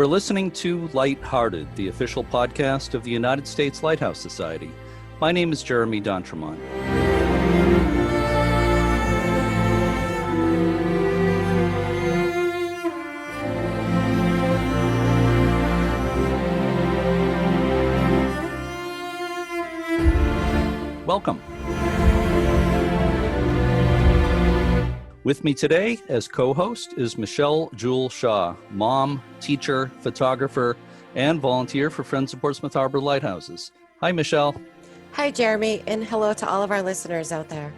are listening to Lighthearted, the official podcast of the United States Lighthouse Society. My name is Jeremy D'Entremont. Welcome. With me today as co-host is Michelle Jewel Shaw, mom, teacher, photographer, and volunteer for Friends of Portsmouth Harbor Lighthouses. Hi, Michelle. Hi, Jeremy, and hello to all of our listeners out there.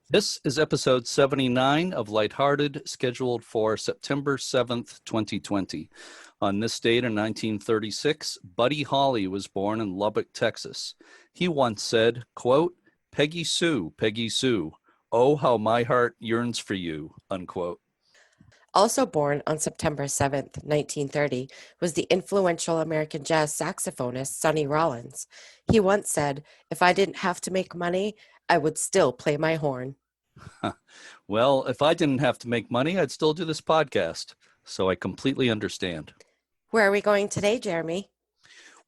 This is episode 79 of Lighthearted, scheduled for September 7th, 2020. On this date in 1936, Buddy Holly was born in Lubbock, Texas. He once said, quote, Peggy Sue, oh, how my heart yearns for you, unquote. Also born on September 7th, 1930, was the influential American jazz saxophonist Sonny Rollins. He once said, if I didn't have to make money, I would still play my horn. Well, if I didn't have to make money, I'd still do this podcast. So I completely understand. Where are we going today, Jeremy?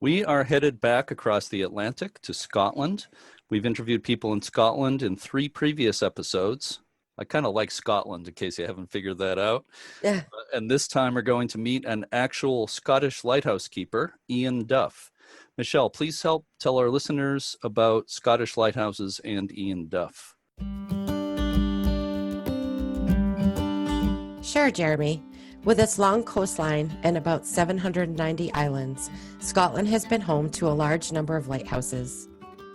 We are headed back across the Atlantic to Scotland. We've interviewed people in Scotland in 3 previous episodes. I kind of like Scotland, in case you haven't figured that out. Yeah. And this time we're going to meet an actual Scottish lighthouse keeper, Ian Duff. Michelle, please help tell our listeners about Scottish lighthouses and Ian Duff. Sure, Jeremy. With its long coastline and about 790 islands, Scotland has been home to a large number of lighthouses.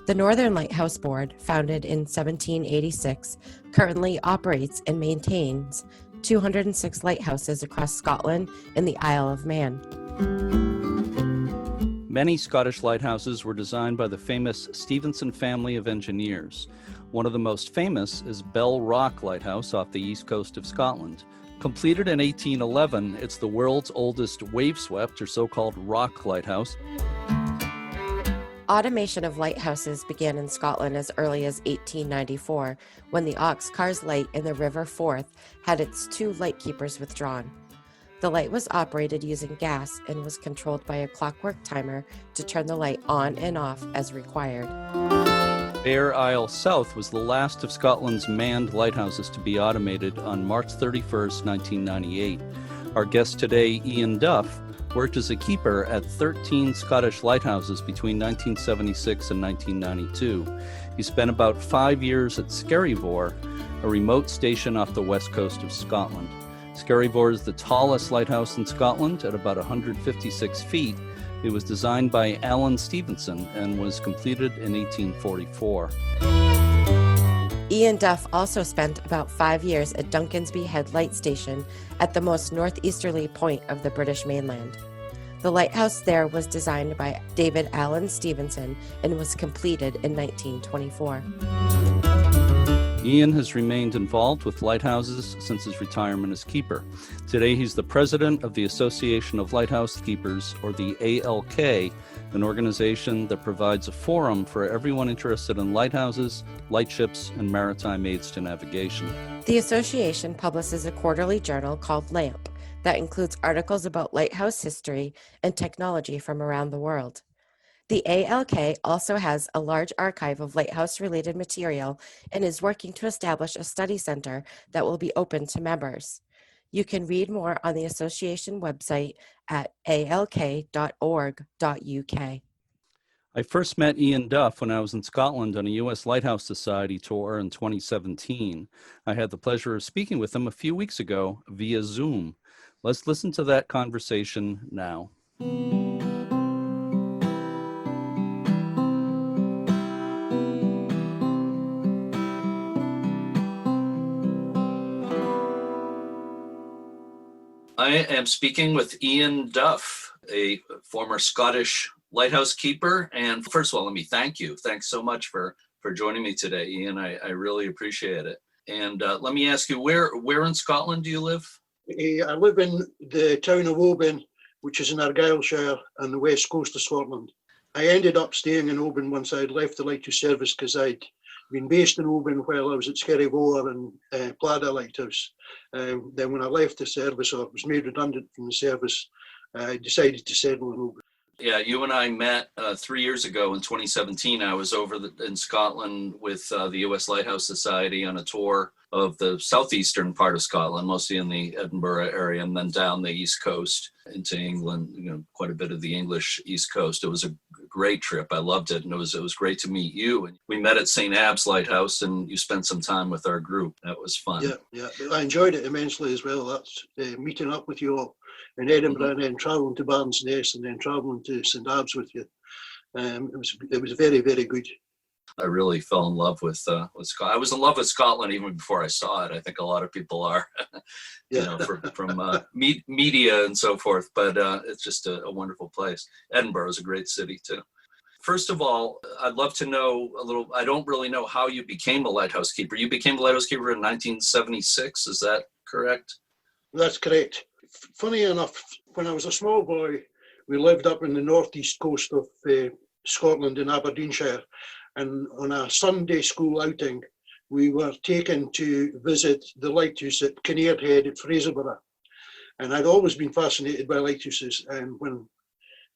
The Northern Lighthouse Board, founded in 1786, currently operates and maintains 206 lighthouses across Scotland and the Isle of Man. Many Scottish lighthouses were designed by the famous Stephenson family of engineers. One of the most famous is Bell Rock Lighthouse off the east coast of Scotland. Completed in 1811, it's the world's oldest wave-swept or so-called rock lighthouse. Automation of lighthouses began in Scotland as early as 1894, when the Oxcars Light in the River Forth had its 2 lightkeepers withdrawn. The light was operated using gas and was controlled by a clockwork timer to turn the light on and off as required. Bear Isle South was the last of Scotland's manned lighthouses to be automated on March 31st, 1998. Our guest today, Ian Duff, worked as a keeper at 13 Scottish lighthouses between 1976 and 1992. He spent about 5 years at Skerryvore, a remote station off the west coast of Scotland. Skerryvore is the tallest lighthouse in Scotland at about 156 feet. It was designed by Alan Stevenson and was completed in 1844. Ian Duff also spent about 5 years at Duncansby Head Light Station at the most northeasterly point of the British mainland. The lighthouse there was designed by David Allen Stevenson and was completed in 1924. Ian has remained involved with lighthouses since his retirement as keeper. Today he's the president of the Association of Lighthouse Keepers, or the ALK, an organization that provides a forum for everyone interested in lighthouses, lightships, and maritime aids to navigation. The association publishes a quarterly journal called LAMP that includes articles about lighthouse history and technology from around the world. The ALK also has a large archive of lighthouse-related material and is working to establish a study center that will be open to members. You can read more on the association website at alk.org.uk. I first met Ian Duff when I was in Scotland on a U.S. Lighthouse Society tour in 2017. I had the pleasure of speaking with him a few weeks ago via Zoom. Let's listen to that conversation now. I am speaking with Ian Duff, a former Scottish lighthouse keeper. And first of all, let me thank you. Thanks so much for joining me today, Ian. I really appreciate it. And let me ask you, where in Scotland do you live? I live in the town of Oban, which is in Argyllshire on the west coast of Scotland. I ended up staying in Oban once I'd left the Lighthouse service because I'd been based in Oban while I was at Skerryvore and Plada Lighthouse. Then when I left the service, or was made redundant from the service, I decided to settle in Oban. Yeah, you and I met 3 years ago in 2017. I was over in Scotland with the U.S. Lighthouse Society on a tour of the southeastern part of Scotland, mostly in the Edinburgh area, and then down the east coast into England, quite a bit of the English east coast. It was a great trip. I loved it, and it was great to meet you. And we met at St. Abb's Lighthouse, and you spent some time with our group. That was fun. Yeah. I enjoyed it immensely as well. That's meeting up with you all in Edinburgh, and then travelling to Barnes Nest, and then travelling to St. Abb's with you. It was very, very good. I really fell in love with Scotland. I was in love with Scotland even before I saw it. I think a lot of people are, from media and so forth. But it's just a wonderful place. Edinburgh is a great city too. First of all, I'd love to know a little. I don't really know how you became a lighthouse keeper. You became a lighthouse keeper in 1976. Is that correct? That's correct. Funny enough, when I was a small boy, we lived up in the northeast coast of Scotland in Aberdeenshire. And on a Sunday school outing, we were taken to visit the lighthouse at Kinnaird Head at Fraserburgh. And I'd always been fascinated by lighthouses. And when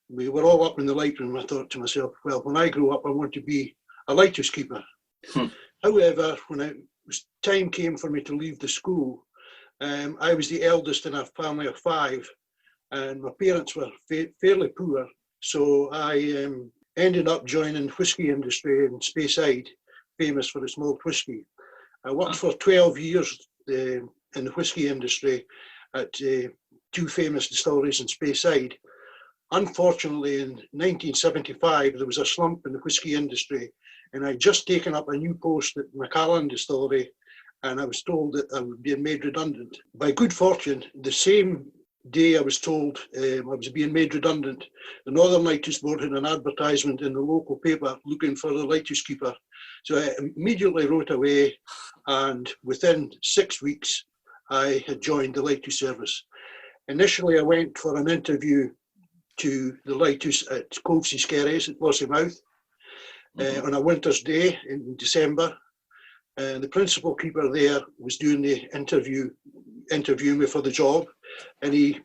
we were all up in the light room, I thought to myself, well, when I grow up, I want to be a lighthouse keeper. However, when time came for me to leave the school, I was the eldest in a family of 5, and my parents were fairly poor. So I ended up joining whisky industry in Speyside, famous for its malt whisky. I worked for 12 years in the whisky industry at 2 famous distilleries in Speyside. Unfortunately, in 1975, there was a slump in the whisky industry, and I'd just taken up a new post at Macallan Distillery, and I was told that I would be made redundant. By good fortune, the same day I was told I was being made redundant, the Northern Lighthouse Board had an advertisement in the local paper looking for a lighthouse keeper. So I immediately wrote away, and within 6 weeks, I had joined the lighthouse service. Initially, I went for an interview to the lighthouse at Covesea Skerries at Lossiemouth on a winter's day in December. The principal keeper there was doing the interviewing me for the job, and he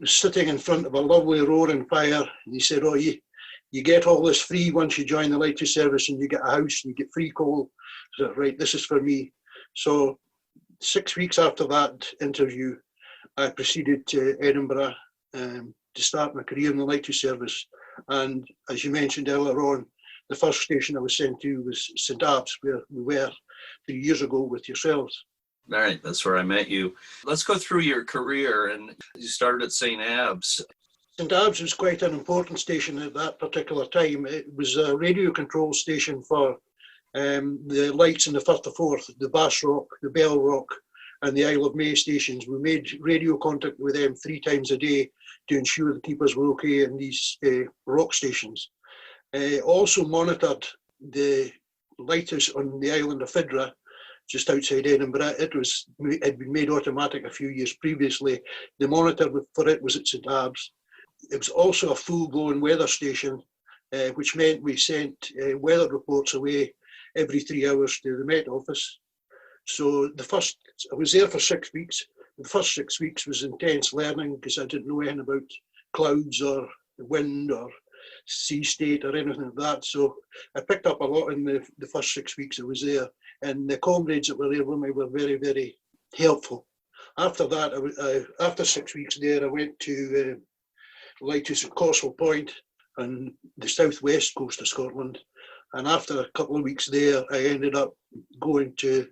was sitting in front of a lovely roaring fire, and he said, "Oh, you get all this free once you join the lighthouse service, and you get a house and you get free coal." So, right, this is for me. So 6 weeks after that interview, I proceeded to Edinburgh to start my career in the lighthouse service. And as you mentioned earlier on, the first station I was sent to was St. Abb's, where we were 3 years ago with yourselves. All right, that's where I met you. Let's go through your career. And you started at St. Abb's. St. Abb's was quite an important station at that particular time. It was a radio control station for the lights in the Firth of Forth, the Bass Rock, the Bell Rock, and the Isle of May stations. We made radio contact with them 3 times a day to ensure the keepers were okay in these rock stations. Also monitored the lighthouse on the island of Fidra, just outside Edinburgh. It had been made automatic a few years previously. The monitor for it was at St. Abb's. It was also a full-blown weather station, which meant we sent weather reports away every 3 hours to the Met Office. So I was there for 6 weeks. The first 6 weeks was intense learning because I didn't know anything about clouds or wind or sea state or anything like that. So I picked up a lot in the first 6 weeks I was there, and the comrades that were there with me were very, very helpful. After that, after 6 weeks there, I went to Lighthouse at Causewell Point on the southwest coast of Scotland. And after a couple of weeks there, I ended up going to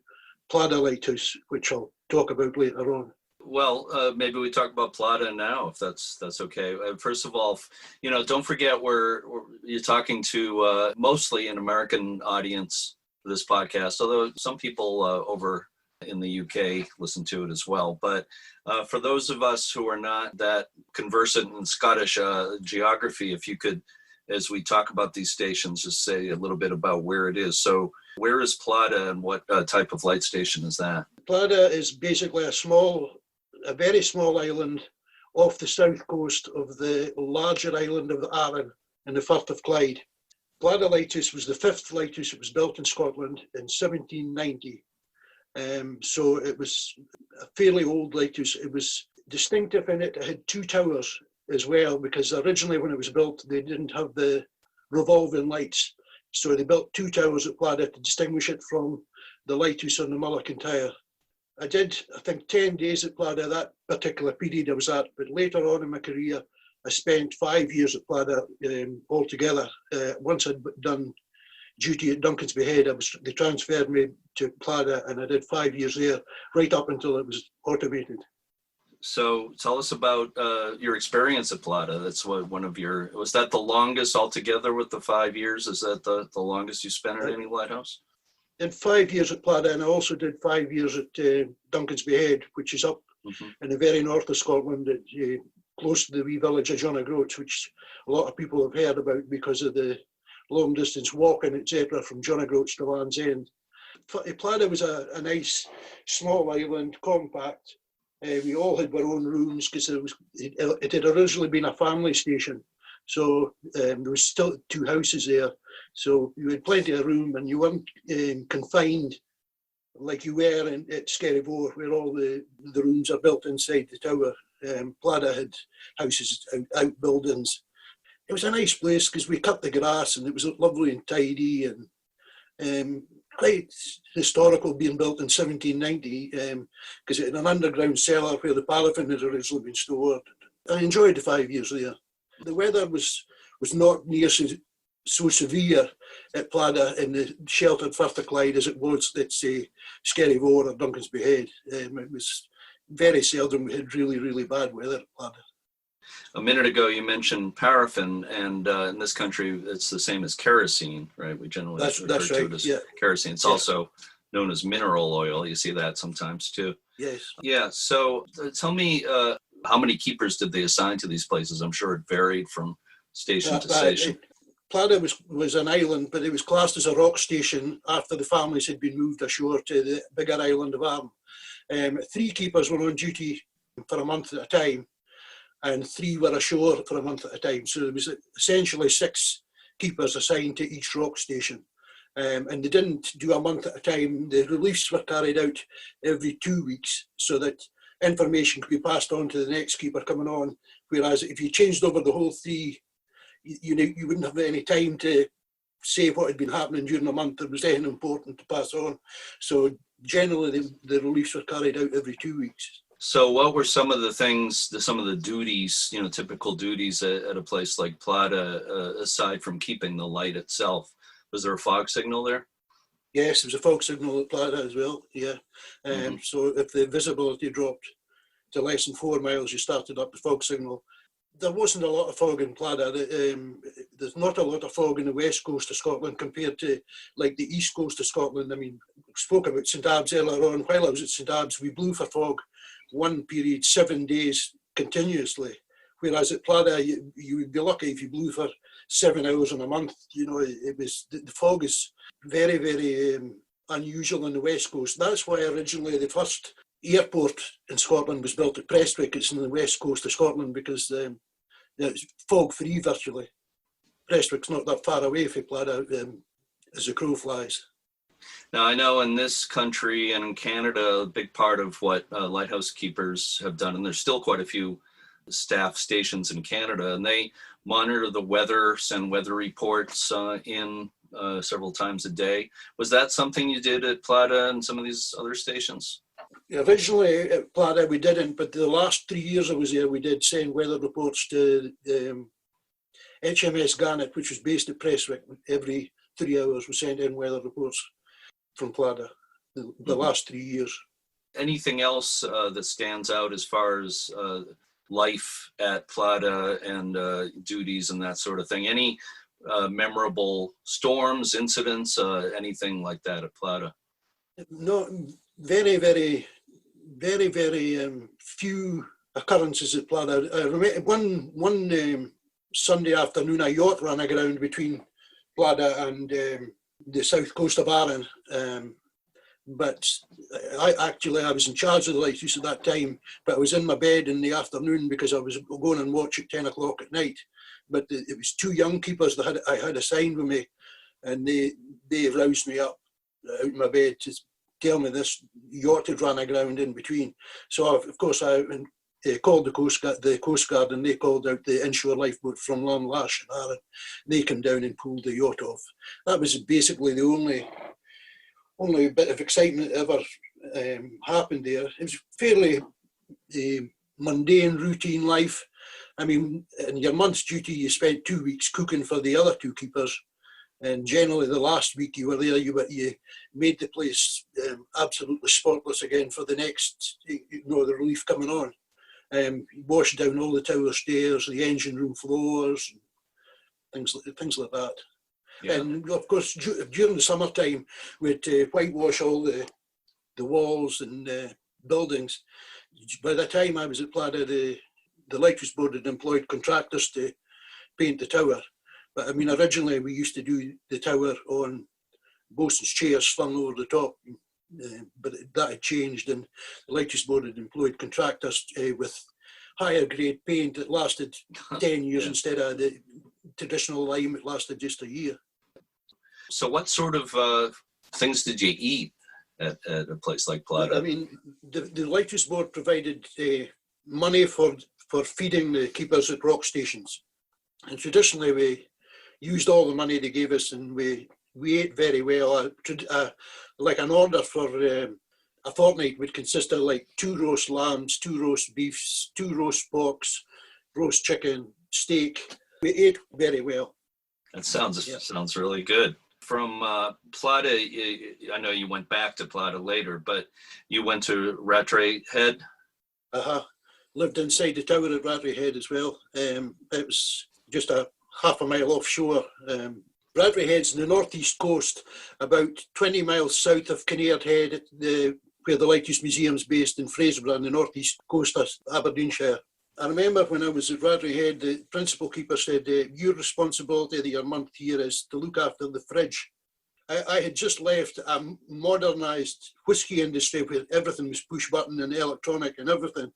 Plada Lighthouse, which I'll talk about later on. Well, maybe we talk about Plada now, if that's okay. First of all, don't forget you're talking to mostly an American audience for this podcast, although some people over in the UK listen to it as well. But for those of us who are not that conversant in Scottish geography, if you could, as we talk about these stations, just say a little bit about where it is. So where is Plada, and what type of light station is that? Plada is basically a very small island off the south coast of the larger island of the Arran in the Firth of Clyde. Plada Lighthouse was the fifth lighthouse that was built in Scotland in 1790. So it was a fairly old lighthouse. It was distinctive in it. It had two towers as well, because originally when it was built, they didn't have the revolving lights. So they built two towers at Plada to distinguish it from the lighthouse on the Mull Kintyre. I did, I think, 10 days at Plada that particular period I was at, but later on in my career, I spent 5 years at Plada altogether. Once I'd done duty at Duncansby Head, they transferred me to Plada, and I did 5 years there, right up until it was automated. So tell us about your experience at Plada. That's was that the longest altogether with the 5 years? Is that the longest you spent at any lighthouse? I did 5 years at Plada, and I also did 5 years at Duncansby Head, which is up in the very north of Scotland, close to the wee village of Johnagroats, which a lot of people have heard about because of the long distance walking, etc., from Johnagroats to Land's End. Plada was a nice small island, compact. We all had our own rooms because it had originally been a family station. So there was still two houses there. So you had plenty of room, and you weren't confined like you were at Skerryvore, where all the rooms are built inside the tower. Plada had houses, outbuildings. It was a nice place because we cut the grass, and it was lovely and tidy, and quite historical, being built in 1790, because it had an underground cellar where the paraffin had originally been stored. I enjoyed the 5 years there. The weather was not near so severe at Plada in the sheltered Firth of Clyde as it was at, say, Skerryvore or Duncansby Head. It was very seldom we had really, really bad weather at Plada. A minute ago, you mentioned paraffin, and in this country, it's the same as kerosene, right? We generally refer to it as kerosene. It's also known as mineral oil. You see that sometimes too. Yes. Yeah. So tell me, how many keepers did they assign to these places? I'm sure it varied from station to station. Plada was an island, but it was classed as a rock station after the families had been moved ashore to the bigger island of Arm. 3 keepers were on duty for a month at a time, and 3 were ashore for a month at a time. So there was essentially 6 keepers assigned to each rock station. And they didn't do a month at a time. The reliefs were carried out every 2 weeks so that information could be passed on to the next keeper coming on. Whereas if you changed over the whole 3, you wouldn't have any time to say what had been happening during the month. There was anything important to pass on. So generally the reliefs were carried out every 2 weeks. So what were some of the things, some of the duties, typical duties at a place like Plada, aside from keeping the light itself? Was there a fog signal there? Yes, there was a fog signal at Plada as well, yeah. So if the visibility dropped to less than 4 miles, you started up the fog signal. There wasn't a lot of fog in Plada. There's not a lot of fog in the west coast of Scotland compared to like the east coast of Scotland. I mean, I spoke about St Abbs earlier on. While I was at St Abbs, we blew for fog one period 7 days continuously. Whereas at Plada, you would be lucky if you blew for 7 hours in a month. It was the fog is very, very unusual on the west coast. That's why originally the first airport in Scotland was built at Prestwick. It's on the west coast of Scotland because it's fog-free virtually. Prestwick's not that far away from Plada as the crow flies. Now, I know in this country and in Canada, a big part of what lighthouse keepers have done, and there's still quite a few staff stations in Canada, and they monitor the weather, send weather reports in several times a day. Was that something you did at Plada and some of these other stations? Originally at Plada we didn't, but the last 3 years I was there, we did send weather reports to HMS Garnet, which was based at Prestwick. Every 3 hours we sent in weather reports from Plada, the last 3 years. Anything else that stands out as far as life at Plada and duties and that sort of thing? Any memorable storms, incidents, anything like that at Plada? No, very, very, very, very few occurrences at Plada. I remember one Sunday afternoon, a yacht ran aground between Plada and the south coast of Arran. But I was in charge of the lighthouse at that time, but I was in my bed in the afternoon because I was going and watch at 10 o'clock at night. But it was two young keepers that I had assigned with me, and they roused me up out of my bed to tell me this yacht had run aground in between. So of course I called the Coast Guard, and they called out the inshore lifeboat from Lash and Arran. They came down and pulled the yacht off. That was basically the only bit of excitement that ever happened there. It was fairly mundane, routine life. I mean, in your month's duty, you spent 2 weeks cooking for the other two keepers. And generally the last week you were there, you made the place absolutely spotless again for the next, the relief coming on. You washed down all the tower stairs, the engine room floors, and things like that. Yeah. And of course, during the summertime, we'd whitewash all the walls and buildings. By the time I was at Plada, the Lighthouse Board had employed contractors to paint the tower. But I mean, originally we used to do the tower on bosun's chairs slung over the top, but that had changed, and the Lighthouse Board had employed contractors with higher grade paint that lasted 10 years instead of the traditional lime that lasted just a year. So what sort of things did you eat at a place like Plata? I mean, the Lighthouse Board provided money for feeding the keepers at rock stations. And traditionally we used all the money they gave us, and we ate very well. Like an order for a fortnight would consist of like 2 roast lambs, 2 roast beefs, 2 roast porks, roast chicken, steak. We ate very well. That sounds really good. From Plata, I know you went back to Plata later, but you went to Rattray Head? Lived inside the tower at Rattray Head as well. It was just a half a mile offshore. Rattray Head's in the northeast coast, about 20 miles south of Kinnaird Head, where the Lighthouse Museum's based in Fraserburgh on the northeast coast of Aberdeenshire. I remember when I was at Rattray Head, the principal keeper said, your responsibility of your month here is to look after the fridge. I had just left a modernised whisky industry where everything was push button and electronic and everything.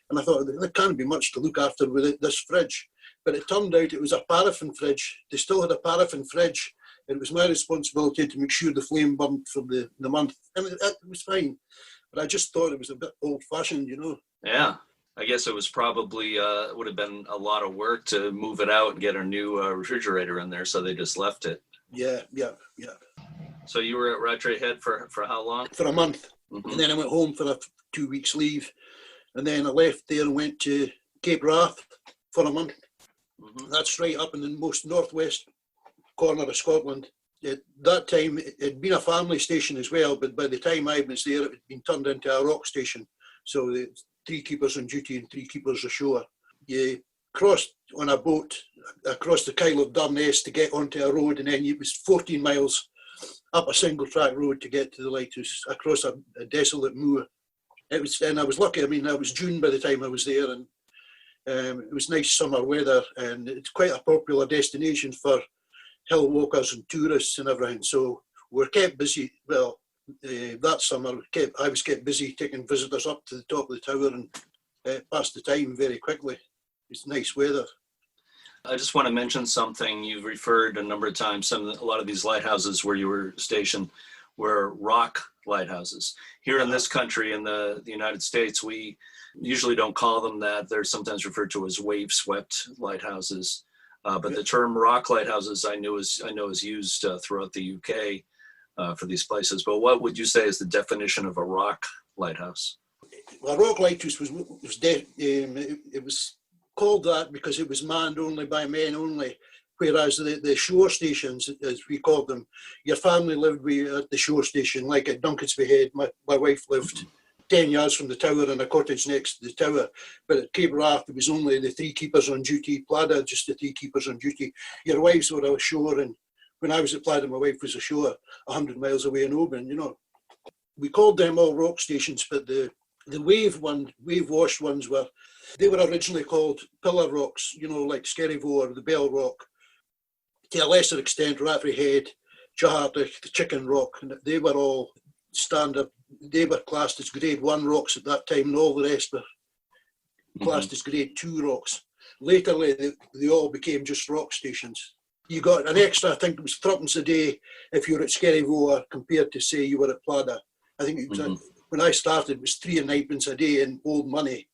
And I thought, there can't be much to look after with this fridge. But it turned out it was a paraffin fridge. They still had a paraffin fridge. It was my responsibility to make sure the flame burned for the month. And it was fine. But I just thought it was a bit old-fashioned, Yeah. I guess it was probably, would have been a lot of work to move it out and get a new refrigerator in there, so they just left it. Yeah. So you were at Rattray Head for how long? For a month. Mm-hmm. And then I went home for a 2 weeks leave. And then I left there and went to Cape Wrath for a month. Mm-hmm. That's right up in the most northwest corner of Scotland. At that time, it had been a family station as well, but by the time I was there, it had been turned into a rock station. So the 3 keepers on duty and 3 keepers ashore. You crossed on a boat across the Kyle of Durness to get onto a road, and then it was 14 miles up a single track road to get to the lighthouse across a desolate moor. And I was lucky. I mean, I was June by the time I was there, and it was nice summer weather, and it's quite a popular destination for hill walkers and tourists and everything. So we're kept busy. Well, that summer I was kept busy taking visitors up to the top of the tower and passed the time very quickly. It's nice weather. I just want to mention something. You've referred a number of times, a lot of these lighthouses where you were stationed were rock lighthouses. Here in this country, in the United States, we usually don't call them that. They're sometimes referred to as wave-swept lighthouses. But the term rock lighthouses I know is used throughout the UK for these places. But what would you say is the definition of a rock lighthouse? Well, a rock lighthouse it was called that because it was manned only by men only, whereas the shore stations, as we called them, your family lived at the shore station, like at Duncansby Head. My wife lived 10 yards from the tower in a cottage next to the tower. But at Cape Wrath, there was only the 3 keepers on duty. Plada, just the 3 keepers on duty. Your wives were ashore, and when I was at Plada, my wife was ashore 100 miles away in Oban, We called them all rock stations, but the wave-washed ones they were originally called pillar rocks, like Skerryvore, the Bell Rock. To a lesser extent, Rattray Head, Jahartach, the Chicken Rock, and they were all standard. They were classed as grade 1 rocks at that time, and all the rest were classed as grade 2 rocks. Later, they all became just rock stations. You got an extra, I think it was threepence a day if you were at Skerryvore compared to, say, you were at Plada. I think it was when I started, it was 3 and 9pence a day in old money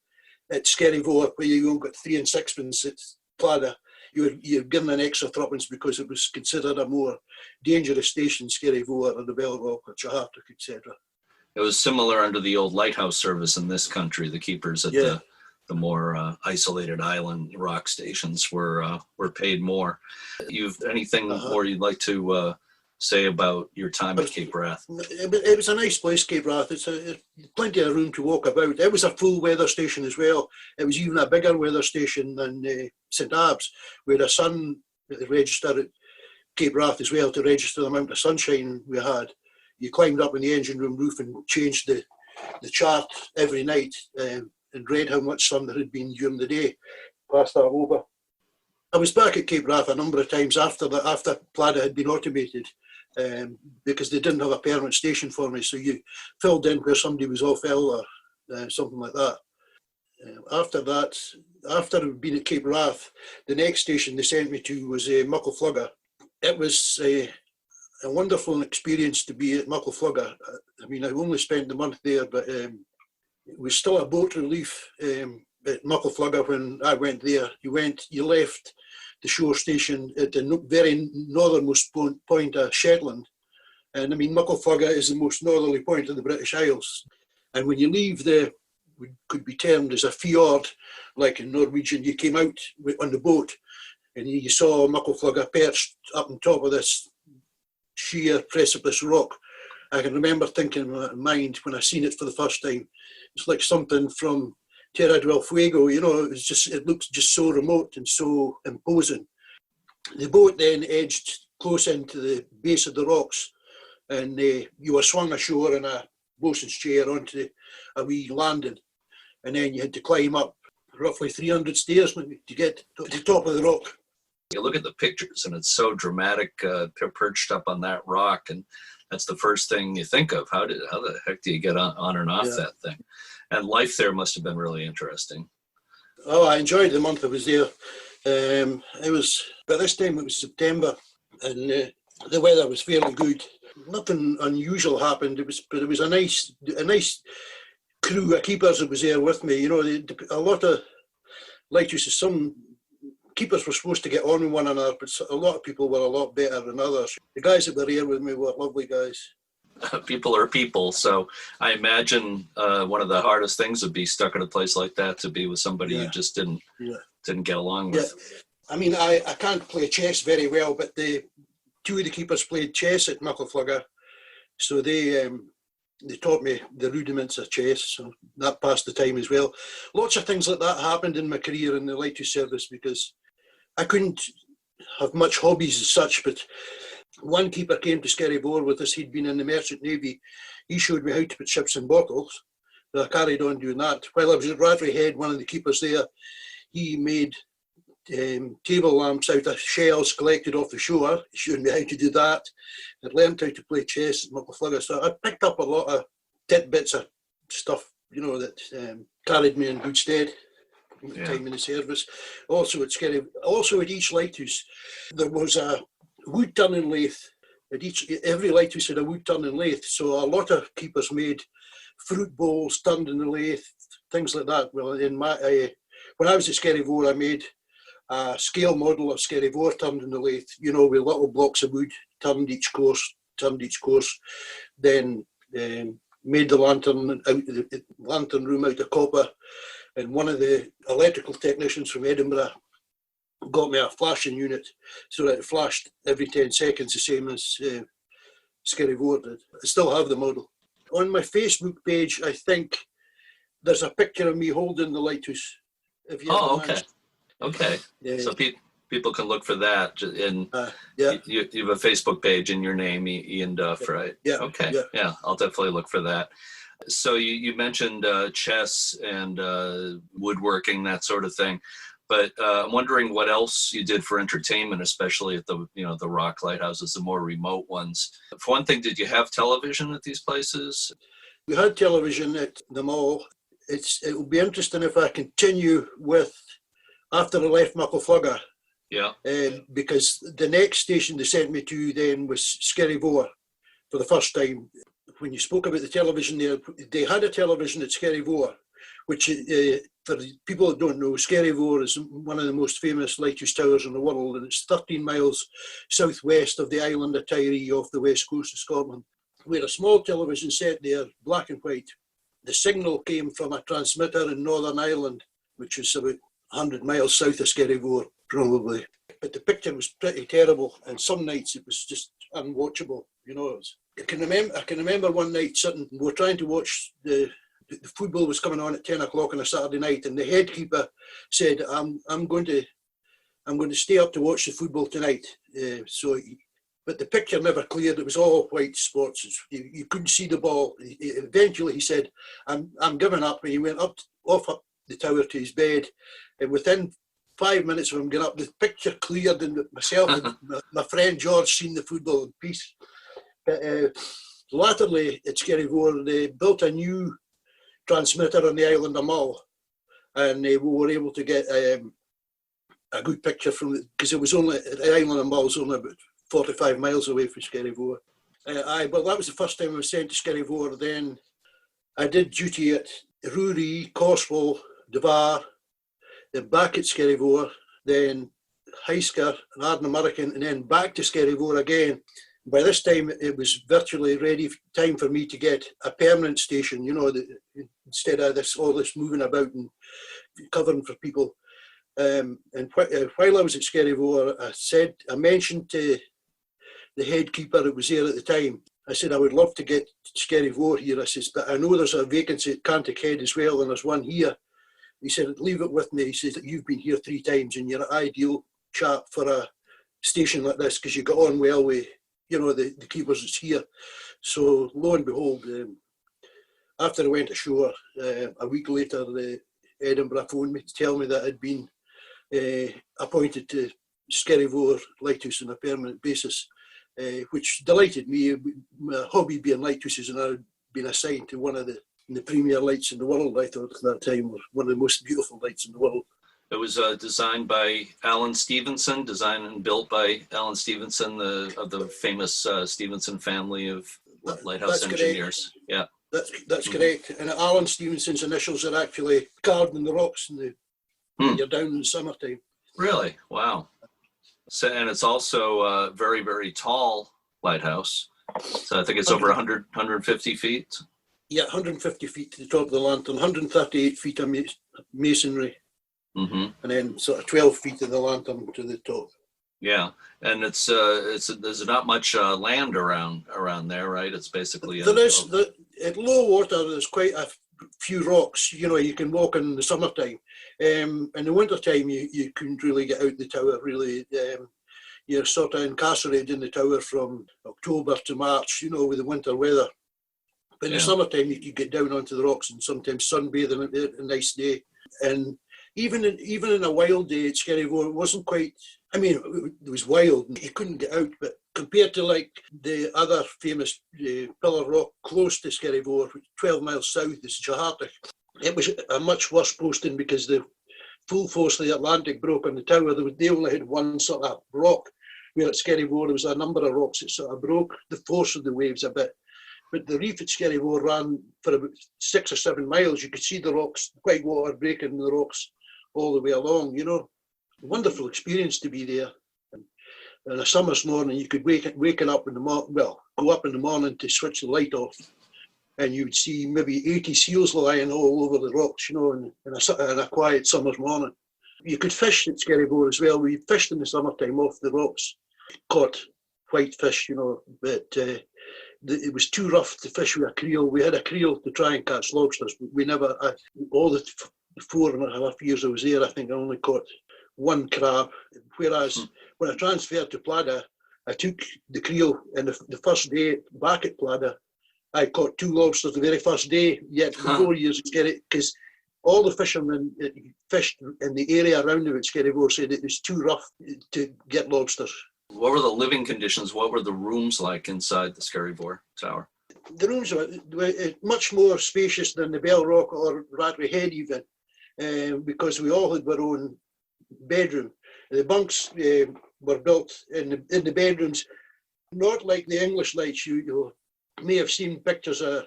at Skerryvore, where you only got 3 and 6pence at Plada. You're given an extra threepence because it was considered a more dangerous station, Skerryvore or the Bell Rock or Charterk, etc. It was similar under the old lighthouse service in this country. The keepers at the more isolated island rock stations were paid more. You've anything more you'd like to say about your time at Cape Wrath? It was a nice place, Cape Wrath. It's plenty of room to walk about. It was a full weather station as well. It was even a bigger weather station than St Abbs. We had a sun register at Cape Wrath as well to register the amount of sunshine we had. You climbed up in the engine room roof and changed the chart every night and read how much sun there had been during the day. Passed that over. I was back at Cape Wrath a number of times after Plada had been automated, because they didn't have a permanent station for me, so you filled in where somebody was off ill or something like that. After that, after I'd been at Cape Wrath, the next station they sent me to was Muckleflugga. It was a wonderful experience to be at Muckleflugga. I mean, I only spent the month there, but it was still a boat relief at Muckleflugga when I went there. You left the shore station at the very northernmost point of Shetland. And I mean, Muckleflugga is the most northerly point of the British Isles. And when you leave what could be termed as a fjord, like in Norwegian, you came out on the boat and you saw Muckleflugga perched up on top of this sheer precipice rock. I can remember thinking in my mind when I seen it for the first time, it's like something from Terra del Fuego, you know, it looked just so remote and so imposing. The boat then edged close into the base of the rocks, and you were swung ashore in a bosun's chair onto a wee landing, and then you had to climb up roughly 300 stairs to get to the top of the rock. You look at the pictures and it's so dramatic, perched up on that rock, and that's the first thing you think of. How the heck do you get on and off that thing? And life there must have been really interesting. Oh, I enjoyed the month I was there. It was, by this time it was September, and the weather was fairly good. Nothing unusual happened. But it was a nice crew of keepers that was there with me. You know, a lot of lighthouses, some keepers were supposed to get on with one another, but a lot of people were a lot better than others. The guys that were here with me were lovely guys. People are people, so I imagine one of the hardest things would be stuck in a place like that, to be with somebody you just didn't get along with. I mean, I can't play chess very well, but two of the keepers played chess at Muckleflugga, so they taught me the rudiments of chess, so that passed the time as well. Lots of things like that happened in my career in the lighthouse service, because I couldn't have much hobbies as such, but one keeper came to Skerryvore with us. He'd been in the Merchant Navy. He showed me how to put ships in bottles. So I carried on doing that. While I was at Radley Head, one of the keepers there, he made table lamps out of shells collected off the shore. He showed me how to do that. I'd learned how to play chess at Muckleflugga. So I picked up a lot of tidbits of stuff, you know, that carried me in good stead. Time in the service. Also at each lighthouse, there was a wood turning lathe. Every lighthouse had a wood turning lathe, so a lot of keepers made fruit bowls turned in the lathe, things like that. Well, when I was at Skerryvore, I made a scale model of Skerryvore turned in the lathe, you know, with little blocks of wood turned each course. Then made the lantern room out of copper. And one of the electrical technicians from Edinburgh got me a flashing unit so that it flashed every 10 seconds, the same as Skerryvore did. I still have the model. On my Facebook page, I think there's a picture of me holding the lighthouse. Okay. Yeah. So people can look for that. And you have a Facebook page in your name, Ian Duff, right? Yeah. Okay. Yeah, I'll definitely look for that. So you mentioned chess and woodworking, that sort of thing. But I'm wondering what else you did for entertainment, especially at the rock lighthouses, the more remote ones. For one thing, did you have television at these places? We had television at them all. It will be interesting if I continue with after I left Muckleflugga. Yeah. Because the next station they sent me to then was Skerryvore for the first time. When you spoke about the television there, they had a television at Skerryvore, which for the people that don't know, Skerryvore is one of the most famous lighthouse towers in the world, and it's 13 miles southwest of the island of Tiree off the west coast of Scotland. We had a small television set there, black and white. The signal came from a transmitter in Northern Ireland, which is about 100 miles south of Skerryvore, probably. But the picture was pretty terrible, and some nights it was just unwatchable. I can remember one night sitting, we were trying to watch the football was coming on at 10 o'clock on a Saturday night, and the head keeper said, I'm going to stay up to watch the football tonight. But the picture never cleared. It was all white spots. You couldn't see the ball. Eventually he said, I'm giving up. And he went off up the tower to his bed. And within 5 minutes of him getting up, the picture cleared, and myself and my friend George seen the football in peace. But latterly at Skerryvore, they built a new transmitter on the island of Mull, and we were able to get a good picture from it, because it was only, the island of Mull was only about 45 miles away from Skerryvore. But that was the first time I was sent to Skerryvore. Then I did duty at Rooree, Corswell, Devar, then back at Skerryvore, then Heisker and Ardnamurchan, and then back to Skerryvore again. By this time, it was virtually ready time for me to get a permanent station, instead of all this moving about and covering for people. And while I was at Skerryvore, I mentioned to the head keeper that was there at the time, I said, I would love to get Skerryvore here. I says, but I know there's a vacancy at Cantic Head as well, and there's one here. He said, leave it with me. He says, you've been here 3 times, and you're an ideal chap for a station like this, because you got on well with the keepers that's here. So lo and behold, after I went ashore, a week later, Edinburgh phoned me to tell me that I'd been appointed to Skerryvore Lighthouse on a permanent basis, which delighted me. My hobby being lighthouses, and I'd been assigned to one of the premier lights in the world. I thought at that time was one of the most beautiful lights in the world. It was designed by Alan Stevenson, designed and built by Alan Stevenson, of the famous Stevenson family of lighthouse engineers. Correct. Yeah, that's correct. And Alan Stevenson's initials are actually carved in the rocks when you're down in the summertime. Really? Wow. So, and it's also a very, very tall lighthouse. So I think it's over 150 feet. Yeah, 150 feet to the top of the lantern, 138 feet of masonry. Mm-hmm. And then sort of 12 feet of the lantern to the top. Yeah, and there's not much land around there, right? It's basically at low water. There's quite a few rocks. You can walk in the summertime. In the wintertime, you couldn't really get out the tower. Really, you're sort of incarcerated in the tower from October to March. With the winter weather. But in the summertime, you could get down onto the rocks and sometimes sunbathing at a nice day. And even in a wild day at Skerryvore, it wasn't quite. I mean, it was wild and you couldn't get out. But compared to like the other famous pillar rock close to Skerryvore, 12 miles south, is Jahartic, it was a much worse posting because the full force of the Atlantic broke on the tower. They only had one sort of rock, where at Skerryvore there was a number of rocks that sort of broke the force of the waves a bit. But the reef at Skerryvore ran for about 6 or 7 miles. You could see the rocks, white water breaking the rocks all the way along, Wonderful experience to be there. And a summer's morning, you could waken up in the morning, go up in the morning to switch the light off, and you would see maybe 80 seals lying all over the rocks, in a quiet summer's morning. You could fish at Skerryvore as well. We fished in the summertime off the rocks, caught white fish, but it was too rough to fish with a creel. We had a creel to try and catch lobsters, but we never, all the 4.5 years I was there, I think I only caught one crab. Whereas when I transferred to Plada, I took the creel, and the first day back at Plada, I caught 2 lobsters the very first day, yet the 4 years to get it, because all the fishermen that fished in the area around about Skerryvore said it was too rough to get lobsters. What were the living conditions? What were the rooms like inside the Skerryvore Tower? The rooms were much more spacious than the Bell Rock or Rattray Head even, because we all had our own bedroom. The bunks were built in the bedrooms, not like the English lights. You may have seen pictures of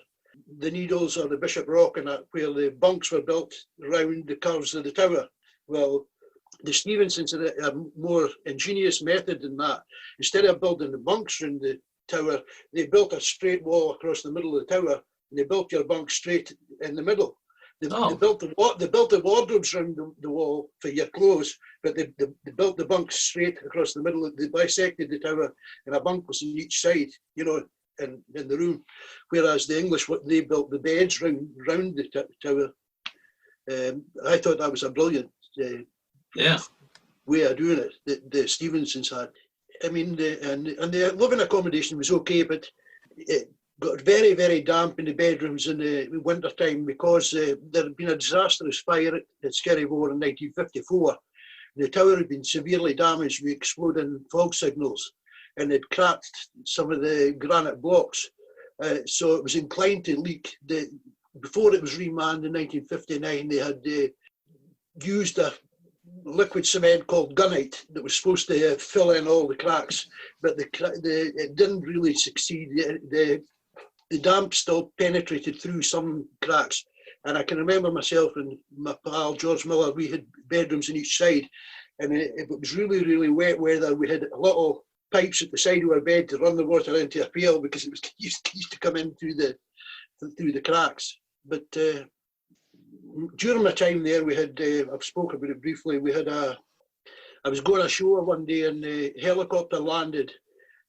the Needles or the Bishop Rock and that, where the bunks were built around the curves of the tower. Well, the Stevensons had a more ingenious method than that. Instead of building the bunks around the tower, they built a straight wall across the middle of the tower, and they built your bunk straight in the middle. They built the wardrobes around the wall for your clothes, but they built the bunks straight across the middle. They bisected the tower, and a bunk was on each side, in the room. Whereas the English, they built the beds round the tower. I thought that was a brilliant way of doing it that the Stevensons had. I mean, and the living accommodation was okay, but it got very, very damp in the bedrooms in the winter time because there had been a disastrous fire at Skerryvore in 1954. The tower had been severely damaged with exploding fog signals, and it cracked some of the granite blocks. So it was inclined to leak. Before it was remanned in 1959, they had used a liquid cement called gunite that was supposed to fill in all the cracks, but it didn't really succeed. The damp still penetrated through some cracks. And I can remember myself and my pal George Miller, we had bedrooms on each side, and if it was really, really wet weather, we had little pipes at the side of our bed to run the water into a pail because it was used to come in through the cracks. But during my time there, we had, I've spoken about it briefly, I was going ashore one day and the helicopter landed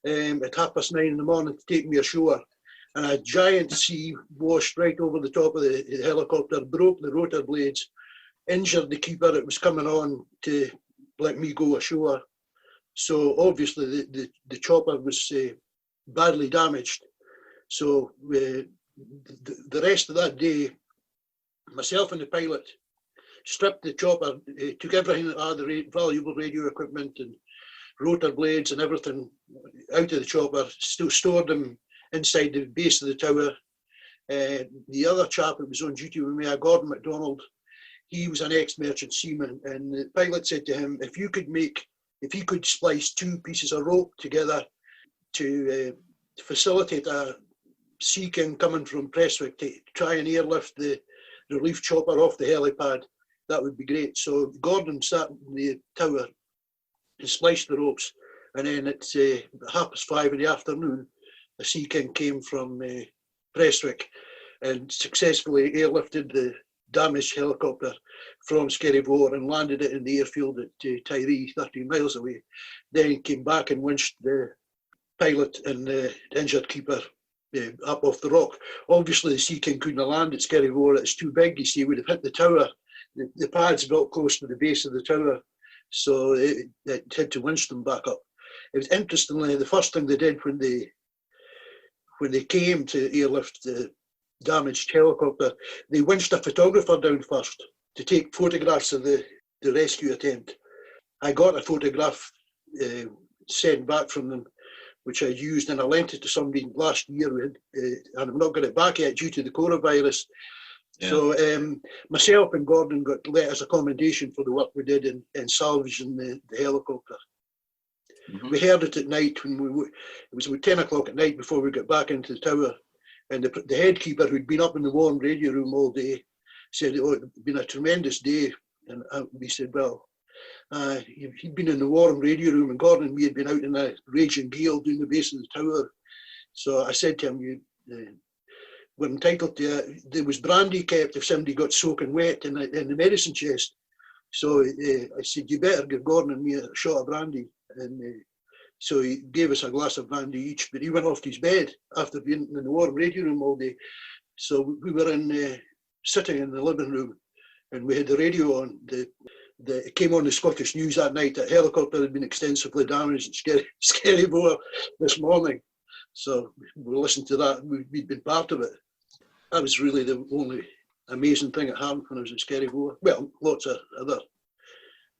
at 9:30 in the morning to take me ashore. And a giant sea washed right over the top of the helicopter, broke the rotor blades, injured the keeper that was coming on to let me go ashore. So obviously the chopper was badly damaged. So the rest of that day, myself and the pilot stripped the chopper, took everything that had the valuable radio equipment and rotor blades and everything out of the chopper, still stored them inside the base of the tower. The other chap that was on duty with me, Gordon MacDonald, he was an ex-merchant seaman, and the pilot said to him, if he could splice two pieces of rope together to facilitate a sea king coming from Prestwick to try and airlift the relief chopper off the helipad, that would be great. So Gordon sat in the tower and spliced the ropes, and then at 5:30 in the afternoon, a sea king came from Prestwick and successfully airlifted the damaged helicopter from Skerryvore and landed it in the airfield at Tiree, 13 miles away. Then came back and winched the pilot and the injured keeper up off the rock. Obviously, the Sea King couldn't have landed at Skerryvore. It's too big, you see. It would have hit the tower. The pad's built close to the base of the tower, so it had to winch them back up. It was interestingly the first thing they did when they came to airlift the damaged helicopter, they winched a photographer down first to take photographs of the rescue attempt. I got a photograph sent back from them, which I used, and I lent it to somebody last year, and I've not got it back yet due to the coronavirus. Yeah. So myself and Gordon got letters of commendation for the work we did in salvaging the helicopter. Mm-hmm. We heard it at night it was about 10 o'clock at night before we got back into the tower, and the head keeper, who'd been up in the warm radio room all day, said, "Oh, it'd been a tremendous day." And we said, "Well, he'd been in the warm radio room, and Gordon and me had been out in a raging gale doing the base of the tower." So I said to him, "We're entitled to there was brandy kept if somebody got soaking wet in the medicine chest." So I said, "You better give Gordon and me a shot of brandy." And so he gave us a glass of brandy each, but he went off to his bed after being in the warm radio room all day. So we were sitting in the living room, and we had the radio on. It came on the Scottish News that night that a helicopter had been extensively damaged at Skerryvore this morning. So we listened to that. We'd been part of it. That was really the only amazing thing that happened when I was at Skerryvore. Well, lots of other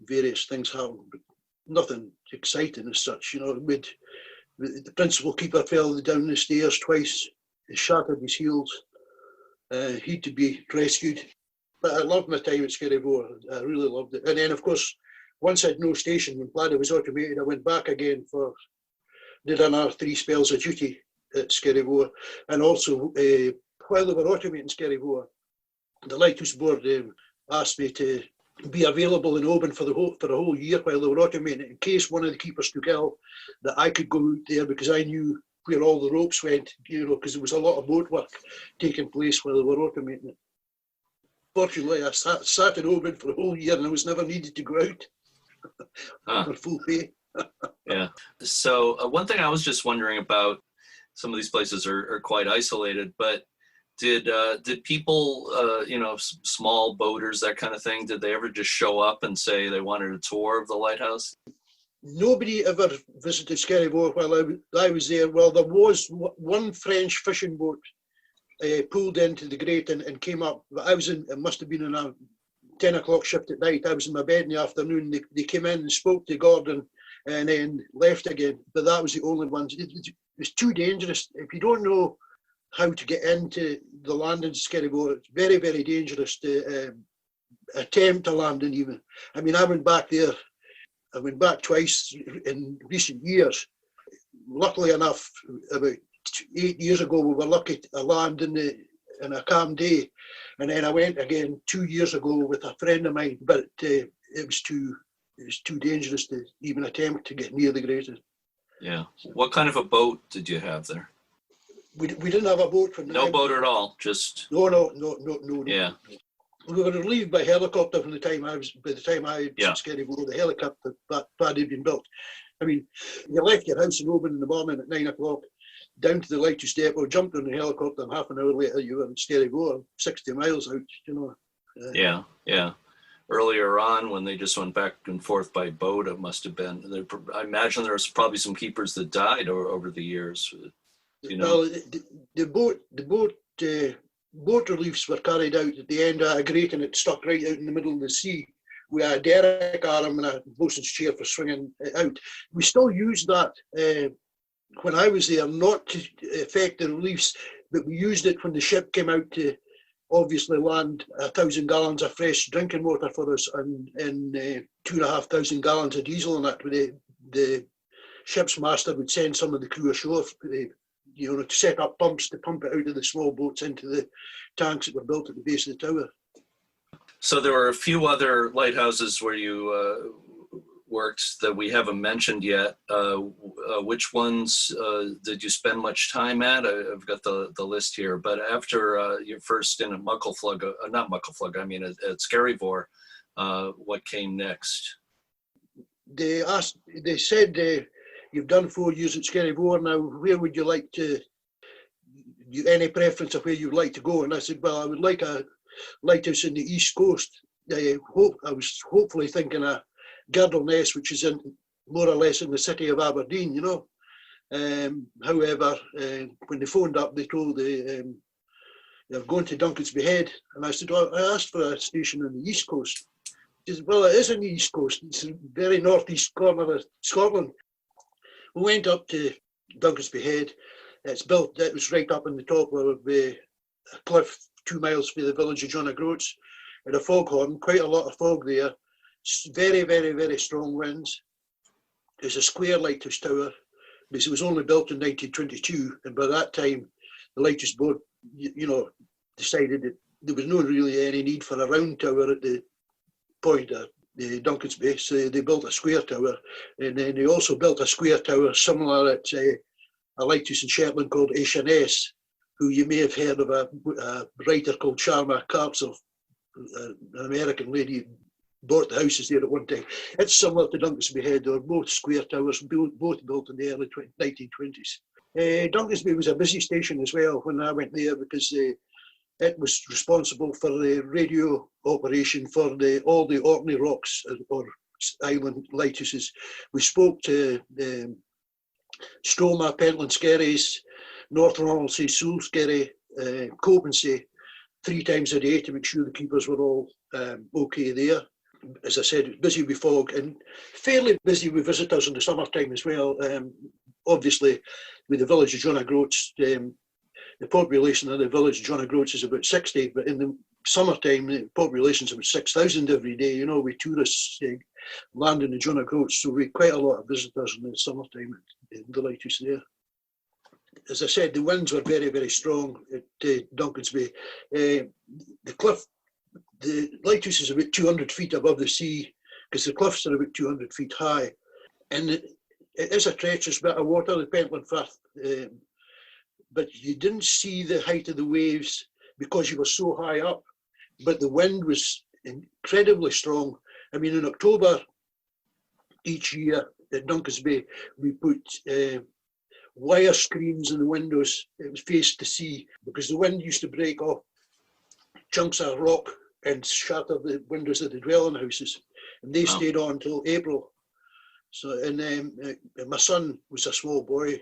various things happened, but nothing exciting as such. You know, the principal keeper fell down the stairs twice. He shattered his heels. He had to be rescued. But I loved my time at Skerryvore. I really loved it. And then, of course, once I had no station, when Pladda was automated, I went back again did another 3 spells of duty at Skerryvore. And also, while they were automating Skerryvore, the Lighthouse Board asked me to be available in Oban for a whole year while they were automating, in case one of the keepers took ill, that I could go out there, because I knew where all the ropes went, you know, because there was a lot of boat work taking place while they were automating it. Fortunately, I sat in Oban for a whole year and I was never needed to go out for full pay. Yeah. So one thing I was just wondering about, some of these places are quite isolated, but did people, small boaters, that kind of thing, did they ever just show up and say they wanted a tour of the lighthouse? Nobody ever visited Skerryvore while I was there. Well, there was one French fishing boat pulled into the grate and came up. It must have been in a 10 o'clock shift at night. I was in my bed in the afternoon. They came in and spoke to Gordon and then left again. But that was the only ones. It was too dangerous. If you don't know how to get into the landing to Skerryvore, it's very, very dangerous to attempt to landing even. I mean, I went back there. I went back twice in recent years. Luckily enough, about 8 years ago, we were lucky to land in a calm day. And then I went again 2 years ago with a friend of mine, but it was too dangerous to even attempt to get near the grating. Yeah. What kind of a boat did you have there? We didn't have a boat. No boat at all, just... No. Yeah. We were relieved by helicopter by the time I was at Skerryvore. The helicopter that had been built. I mean, you left your house in Oban in the morning at 9 o'clock, down to the Lighthouse depot, jumped on the helicopter, and half an hour later you were in Skerryvore, 60 miles out, you know. Yeah. Earlier on, when they just went back and forth by boat, it must have been, I imagine there was probably some keepers that died over the years. You know? Well, the boat reliefs were carried out at the end of a grate, and it stuck right out in the middle of the sea with a derrick arm and a boatswain's chair for swinging it out. We still use that when I was there, not to affect the reliefs, but we used it when the ship came out to obviously land 1,000 gallons of fresh drinking water for us and 2,500 gallons of diesel in it. The ship's master would send some of the crew ashore, to set up pumps to pump it out of the small boats into the tanks that were built at the base of the tower. So there were a few other lighthouses where you worked that we haven't mentioned yet. Which ones did you spend much time at? I've got the list here, but after your first stint at at Skerryvore, what came next? They said, you've done 4 years at Skerryvore now, where would you like to, any preference of where you'd like to go? And I said, well, I would like a lighthouse in the East Coast. I was hopefully thinking of Girdleness, which is more or less in the city of Aberdeen, you know. However, when they phoned up, they told they're going to Duncansby Head. And I said, well, I asked for a station on the East Coast. He said, well, it is on the East Coast. It's the very northeast corner of Scotland. We went up to Duncansby Head. It was right up on the top of a cliff 2 miles from the village of John O'Groats. Had a foghorn, quite a lot of fog there. Very, very, very strong winds. It's a square lighthouse tower, because it was only built in 1922, and by that time, the Lighthouse Board, decided that there was not really any need for a round tower at the point of the Duncansby, so they built a square tower, and then they also built a square tower similar at a lighthouse in Shetland called H&S, who you may have heard of, a writer called Sharma Carpsel, an American lady bought the houses there at one time. It's similar to Duncansby Head. They were both square towers, both built in the early 1920s. Duncansby was a busy station as well when I went there, because it was responsible for the radio operation for all the Orkney Rocks or island lighthouses. We spoke to Stroma, Pentland Skerries, North Ronaldsay, Sule Skerry, Copensay, 3 times a day to make sure the keepers were all okay there. As I said, it was busy with fog and fairly busy with visitors in the summertime as well. Obviously, with the village of John O'Groats, the population of the village of John O'Groats is about 60, but in the summertime, the population is about 6,000 every day, you know, with tourists landing in John O'Groats. So we had quite a lot of visitors in the summertime in the lighthouse there. As I said, the winds were very, very strong at Duncan's Bay. The lighthouse is about 200 feet above the sea, because the cliffs are about 200 feet high. And it is a treacherous bit of water, the Pentland Firth, but you didn't see the height of the waves because you were so high up. But the wind was incredibly strong. I mean, in October each year at Duncan's Bay, we put wire screens in the windows. It was faced to sea, because the wind used to break off chunks of rock and shatter the windows of the dwelling houses, and they stayed on until April. So, and my son was a small boy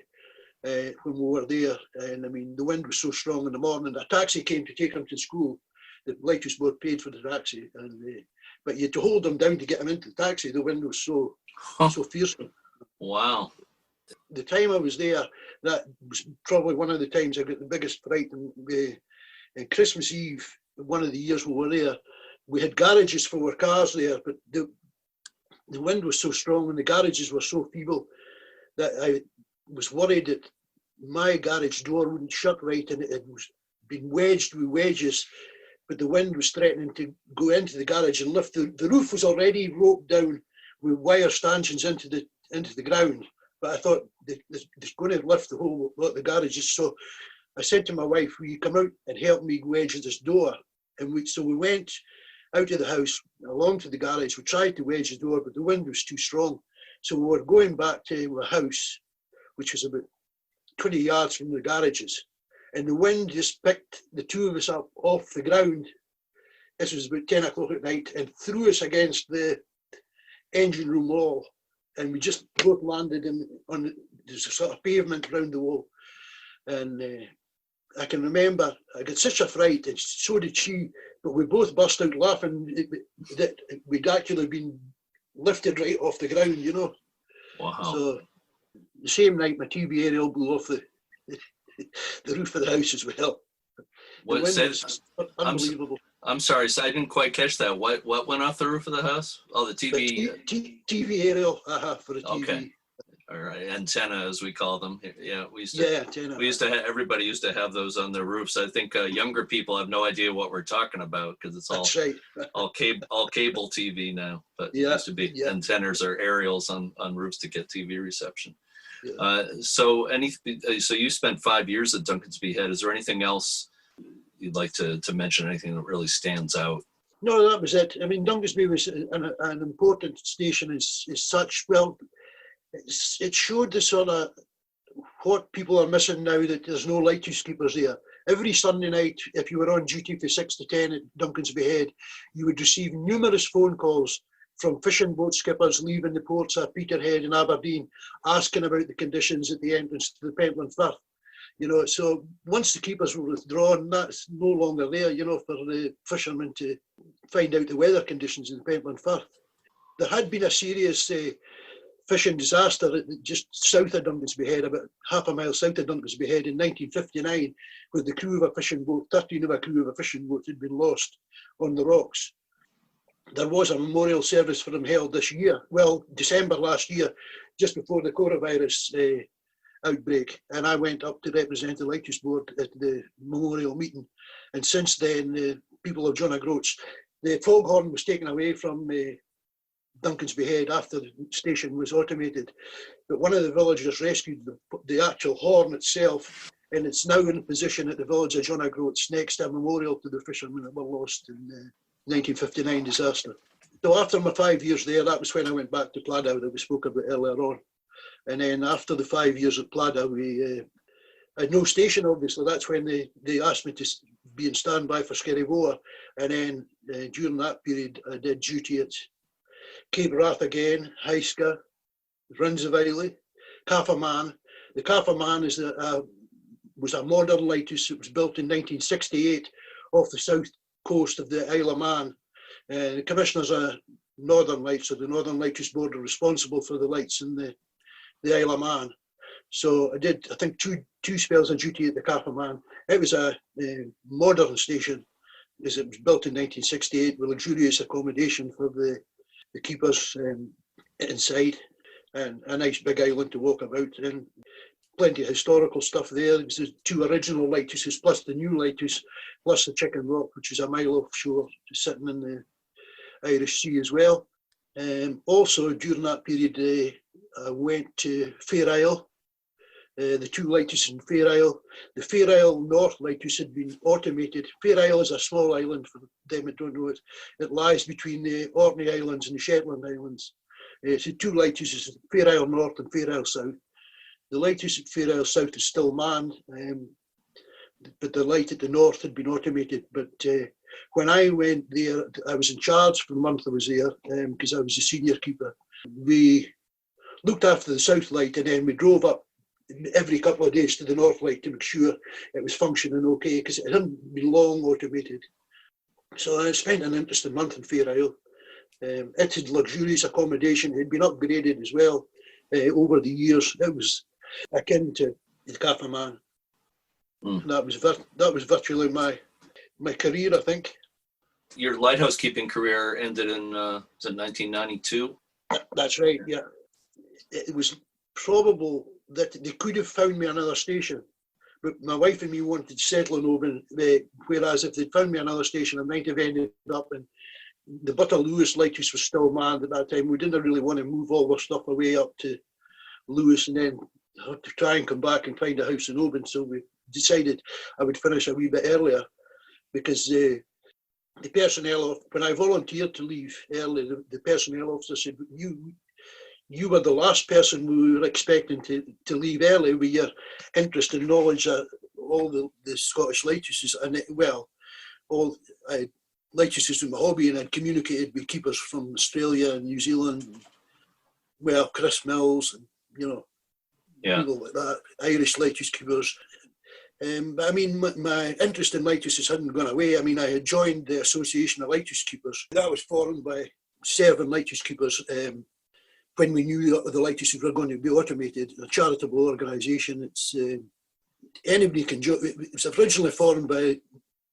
when we were there, and I mean, the wind was so strong in the morning. A taxi came to take him to school. The lighthouse board paid for the taxi, and but you had to hold him down to get him into the taxi. The wind was so fearsome. Wow. The time I was there, that was probably one of the times I got the biggest fright. And Christmas Eve, one of the years we were there, we had garages for our cars there, but the wind was so strong and the garages were so feeble that I was worried that my garage door wouldn't shut right, and it was been wedged with wedges, but the wind was threatening to go into the garage and lift. The roof was already roped down with wire stanchions into the ground, but I thought it's going to lift the whole lot of the garages. So I said to my wife, will you come out and help me wedge this door? And so we went out of the house, along to the garage. We tried to wedge the door, but the wind was too strong. So we were going back to a house, which was about 20 yards from the garages. And the wind just picked the two of us up off the ground. This was about 10 o'clock at night, and threw us against the engine room wall. And we just both landed on the sort of pavement around the wall. And I can remember I got such a fright, and so did she, but we both burst out laughing that we'd actually been lifted right off the ground, you know. Wow. So the same night, my TV aerial blew off the roof of the house as well. What said? Unbelievable. I'm sorry, so I didn't quite catch that. What went off the roof of the house? Oh, the TV. TV aerial for the TV. Okay. All right, antenna as we call them. Yeah, antenna. Everybody used to have those on their roofs. I think younger people have no idea what we're talking about, because it's all cable TV now. But it used to be antennas or aerials on roofs to get TV reception. Yeah. So you spent 5 years at Duncan's Bay Head. Is there anything else you'd like to mention? Anything that really stands out? No, that was it. I mean, Duncan's Bay was an important station as such. Well, it showed the sort of what people are missing now, that there's no lighthouse keepers there. Every Sunday night, if you were on duty for 6 to 10 at Duncan's Bay Head, you would receive numerous phone calls from fishing boat skippers leaving the ports of Peterhead and Aberdeen, asking about the conditions at the entrance to the Pentland Firth. You know, so once the keepers were withdrawn, that's no longer there, you know, for the fishermen to find out the weather conditions in the Pentland Firth. There had been a serious fishing disaster just south of Duncan's Bay Head, about half a mile south of Duncan's Bay Head in 1959, where the crew of a fishing boat, 13 of a crew of a fishing boat had been lost on the rocks. There was a memorial service for them held this year, well, December last year, just before the coronavirus outbreak, and I went up to represent the Lighthouse Board at the memorial meeting. And since then, the people of John O'Groats, the foghorn was taken away from Duncan's Bay Head after the station was automated, but one of the villagers rescued the actual horn itself, and it's now in position at the village of John O'Groats next to a memorial to the fishermen that were lost in the 1959 disaster. So after my 5 years there, that was when I went back to Pladdow that we spoke about earlier on. And then after the 5 years at Pladdow, we had no station, obviously. That's when they asked me to be in standby for Skerryvore. And then during that period, I did duty at Cape Wrath again, Heiska, Rinsavile, Cafferman. The Cafferman was a modern lighthouse. It was built in 1968 off the south coast of the Isle of Man. The commissioners are Northern Lights, so the Northern Lighthouse Board are responsible for the lights in the Isle of Man. So I did, I think, two spells of duty at the Cap of Man. It was a modern station, as it was built in 1968 with luxurious accommodation for the keepers inside, and a nice big island to walk about, and plenty of historical stuff there. There's the two original lighthouses, plus the new lighthouse, plus the Chicken Rock, which is a mile offshore, just sitting in the Irish Sea as well. Also, during that period, I went to Fair Isle, the two lighthouses in Fair Isle. The Fair Isle North lighthouse had been automated. Fair Isle is a small island, for them that don't know it. It lies between the Orkney Islands and the Shetland Islands. It's the two lighthouses, Fair Isle North and Fair Isle South. The lighthouse at Fair Isle South is still manned, but the light at the north had been automated. But when I went there, I was in charge for the month I was there, because I was a senior keeper. We looked after the south light, and then we drove up every couple of days to the north light to make sure it was functioning okay, because it hadn't been long automated. So I spent an interesting month in Fair Isle. It had luxurious accommodation. It had been upgraded as well over the years. It was akin to the Cap of Man. That was virtually my career, I think. Your lighthouse keeping career ended in 1992? That's right, yeah. It was probable that they could have found me another station, but my wife and me wanted to settle in Oban, whereas if they'd found me another station, I might have ended up in the Butter Lewis lighthouse was still manned at that time. We didn't really want to move all our stuff away up to Lewis and then have to try and come back and find a house in Oban. So we decided I would finish a wee bit earlier, because the personnel, when I volunteered to leave early, the personnel officer said, you were the last person we were expecting to leave early with your interest and knowledge of all the Scottish lighthouses. And all lighthouses in my hobby, and I'd communicated with keepers from Australia and New Zealand, Chris Mills, and people like that, Irish lighthouse keepers. But I mean, my interest in lighthouses hadn't gone away. I mean, I had joined the Association of Lighthouse Keepers. That was formed by serving lighthouse keepers when we knew that the lighthouses were going to be automated. A charitable organisation. It's anybody can join. It was originally formed by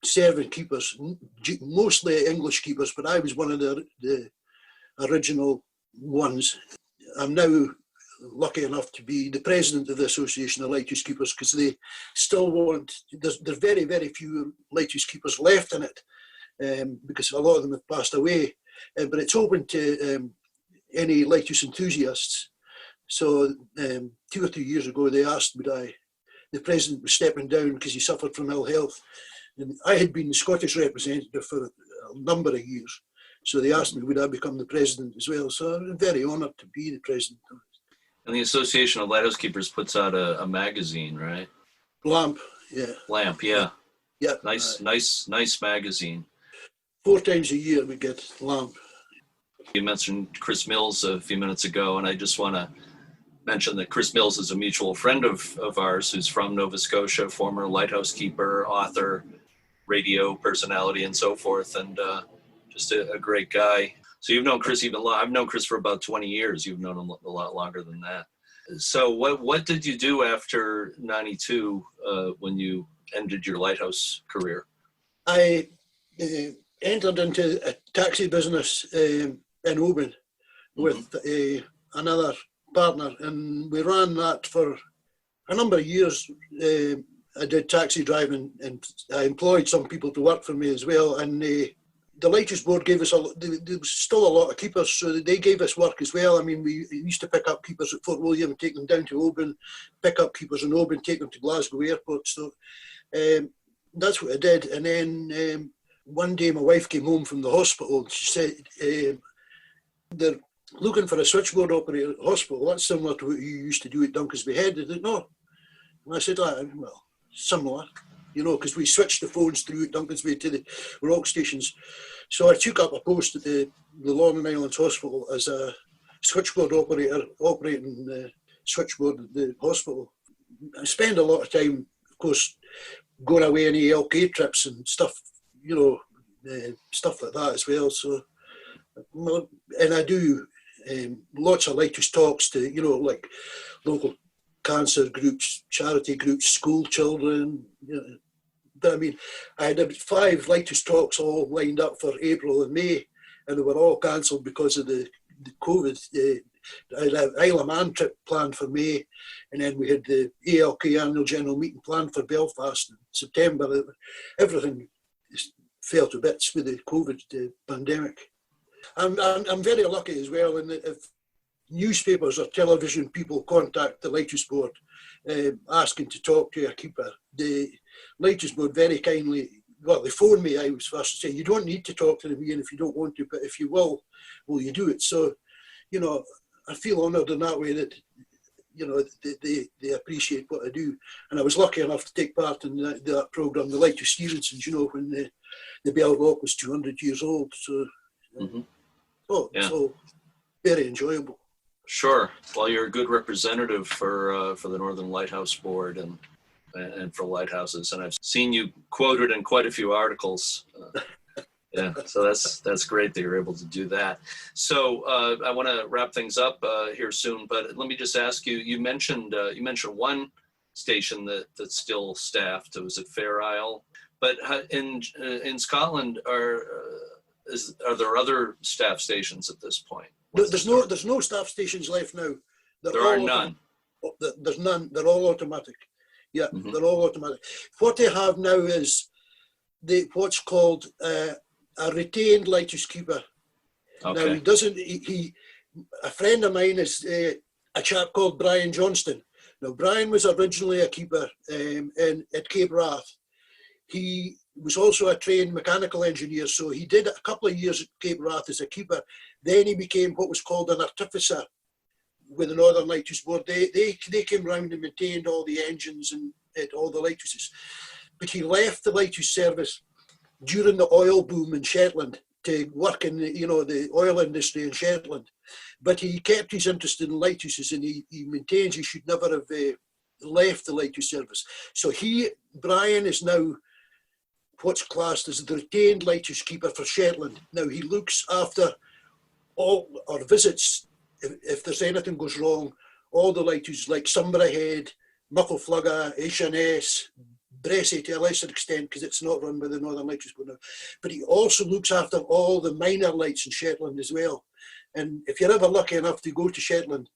serving keepers, mostly English keepers, but I was one of the original ones. I'm now lucky enough to be the president of the Association of Lighthouse Keepers, because they still want, there's very, very few lighthouse keepers left in it, because a lot of them have passed away, but it's open to any lighthouse enthusiasts. So 2 or 3 years ago, they asked the president was stepping down because he suffered from ill health. And I had been the Scottish representative for a number of years. So they asked me, would I become the president as well? So I'm very honoured to be the president. And the Association of Lighthouse Keepers puts out a magazine, right? Lamp, yeah. Lamp, yeah. Yeah. Nice magazine. 4 times a year we get Lamp. You mentioned Chris Mills a few minutes ago, and I just want to mention that Chris Mills is a mutual friend of ours who's from Nova Scotia, former lighthouse keeper, author, radio personality, and so forth, and just a great guy. So you've known Chris I've known Chris for about 20 years. You've known him a lot longer than that. So what did you do after 92 when you ended your lighthouse career? I entered into a taxi business in Oban with another partner, and we ran that for a number of years. I did taxi driving, and I employed some people to work for me as well, and the Lighthouse Board gave us there was still a lot of keepers, so they gave us work as well. I mean, we used to pick up keepers at Fort William and take them down to Oban, pick up keepers in Oban, take them to Glasgow Airport. So that's what I did. And then one day my wife came home from the hospital, and she said, they're looking for a switchboard operator at the hospital. That's similar to what you used to do at Dunkelsby Head. I said, no. And I said, well, similar, because we switched the phones through at Dunkelsby to the rock stations. So I took up a post at the Lornan Islands Hospital as a switchboard operator, operating the switchboard at the hospital. I spend a lot of time, of course, going away on ALK trips and stuff, stuff like that as well. So, and I do lots of lighthouse talks to, like local cancer groups, charity groups, school children. I mean, I had 5 lighthouse talks all lined up for April and May, and they were all cancelled because of the COVID. I had an Isle of Man trip planned for May, and then we had the ALK annual general meeting planned for Belfast in September. Everything fell to bits with the COVID pandemic. I'm very lucky as well, in that if newspapers or television people contact the Lighthouse Board asking to talk to a keeper, the Lighthouse Board very kindly, they phoned me. I was first to say, you don't need to talk to them, Ian, if you don't want to, but if you will you do it? So, I feel honoured in that way that, they appreciate what I do. And I was lucky enough to take part in that programme, the Lighthouse Stevensons, when the Bell Rock was 200 years old. So, so very enjoyable. Sure. Well, you're a good representative for the Northern Lighthouse Board and for lighthouses, and I've seen you quoted in quite a few articles. So that's great that you're able to do that. So I want to wrap things up here soon, but let me just ask you. You mentioned one station that's still staffed. Was it Fair Isle? But in Scotland, are there other staff stations at this point? There's no staff stations left now. There are none. There's none. They're all automatic. Yeah, they're all automatic. What they have now is what's called a retained lighthouse keeper. Okay. Now he doesn't. A friend of mine is a chap called Brian Johnston. Now Brian was originally a keeper at Cape Wrath. He was also a trained mechanical engineer, so he did a couple of years at Cape Wrath as a keeper. Then he became what was called an artificer with the Northern Lighthouse Board. They came round and maintained all the engines and at all the lighthouses. But he left the lighthouse service during the oil boom in Shetland to work in the oil industry in Shetland. But he kept his interest in lighthouses, and he maintains he should never have left the lighthouse service. So Brian is now what's classed as the retained lighthouse keeper for Shetland. Now he looks after all or visits if there's anything goes wrong, all the lighthouses like Sunbury Head, Muckleflugga, H&S, Bressie to a lesser extent because it's not run by the Northern Lighthouse Board now. But he also looks after all the minor lights in Shetland as well. And if you're ever lucky enough to go to Shetland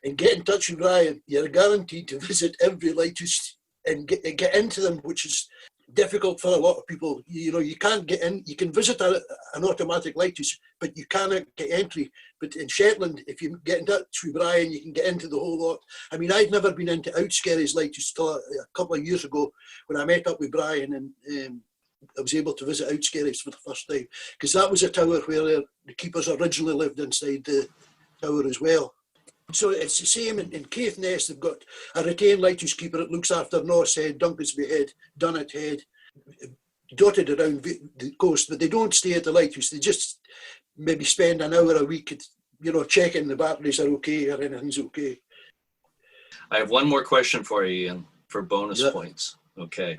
and get in touch with Brian, you're guaranteed to visit every lighthouse and get into them, which is difficult for a lot of people. You can't get in. You can visit an automatic lighthouse, but you cannot get entry. But in Shetland, if you get in touch with Brian, you can get into the whole lot. I mean, I'd never been into Outskerry's lighthouse till a couple of years ago when I met up with Brian, and I was able to visit Outskerry's for the first time, because that was a tower where the keepers originally lived inside the tower as well. So it's the same in Caithness. They've got a retained lighthouse keeper that looks after Norse Head, Dunkelsby Head, Dunnet Head, dotted around the coast, but they don't stay at the lighthouse. They just maybe spend an hour a week at, checking the batteries are okay or anything's okay. I have one more question for you, Ian, for bonus points. Okay.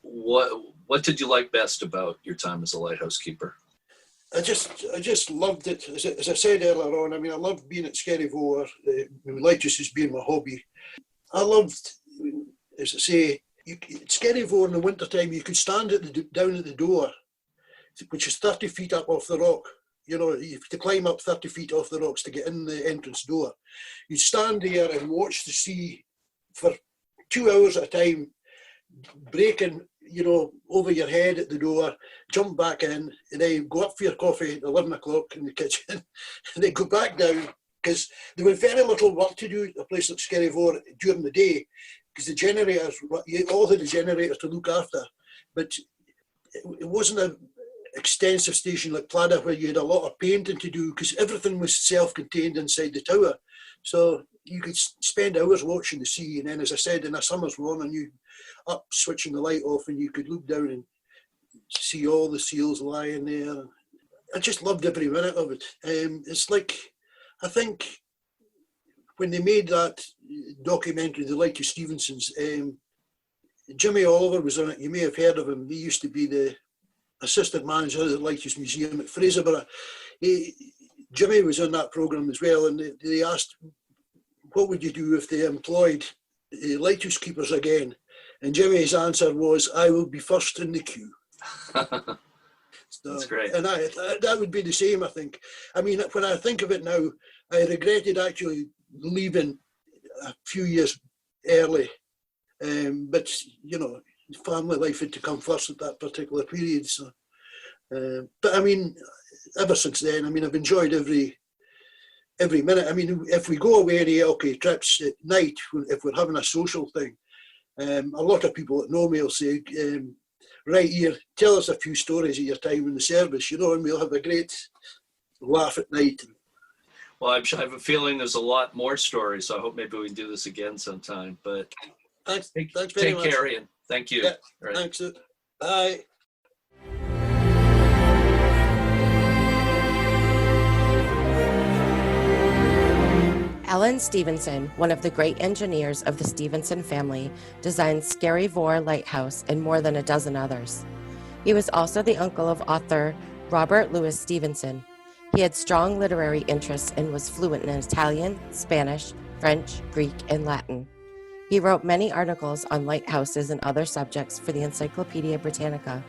What did you like best about your time as a lighthouse keeper? I just loved it. As I said earlier on, I mean, I loved being at Skerryvore. Lighthouses being my hobby. I loved, as I say, at Skerryvore in the winter time, you could stand down at the door, which is 30 feet up off the rock. You have to climb up 30 feet off the rocks to get in the entrance door. You'd stand there and watch the sea for 2 hours at a time, breaking, over your head at the door, jump back in, and then go up for your coffee at 11 o'clock in the kitchen, and then go back down, because there was very little work to do at a place like Skerryvore during the day, because the generators, you all had the generators to look after, but it wasn't an extensive station like Pladda where you had a lot of painting to do, because everything was self-contained inside the tower. So you could spend hours watching the sea, and then, as I said, in a summer's morning, you up switching the light off, and you could look down and see all the seals lying there. I just loved every minute of it. It's like, I think when they made that documentary, The Lighthouse Stevensons, Jimmy Oliver was on it. You may have heard of him. He used to be the assistant manager of the Lighthouse Museum at Fraserburgh. Jimmy was on that programme as well, and they asked, what would you do if they employed lighthouse keepers again? And Jimmy's answer was, I will be first in the queue. So, that's great. And that would be the same, I think. I mean, when I think of it now, I regretted actually leaving a few years early. But, you know, family life had to come first at that particular period. So, but I mean, ever since then, I mean, I've enjoyed every minute. I mean, if we go away on ALK trips at night, if we're having a social thing, a lot of people that know me will say, right here, tell us a few stories of your time in the service, you know, and we'll have a great laugh at night. Well, I have a feeling there's a lot more stories, so I hope maybe we can do this again sometime. But thanks very much. Take care, Ian. Thank you. Yeah, right. Thanks. Bye. Alan Stevenson, one of the great engineers of the Stevenson family, designed Skerryvore Lighthouse and more than a dozen others. He was also the uncle of author Robert Louis Stevenson. He had strong literary interests and was fluent in Italian, Spanish, French, Greek, and Latin. He wrote many articles on lighthouses and other subjects for the Encyclopedia Britannica.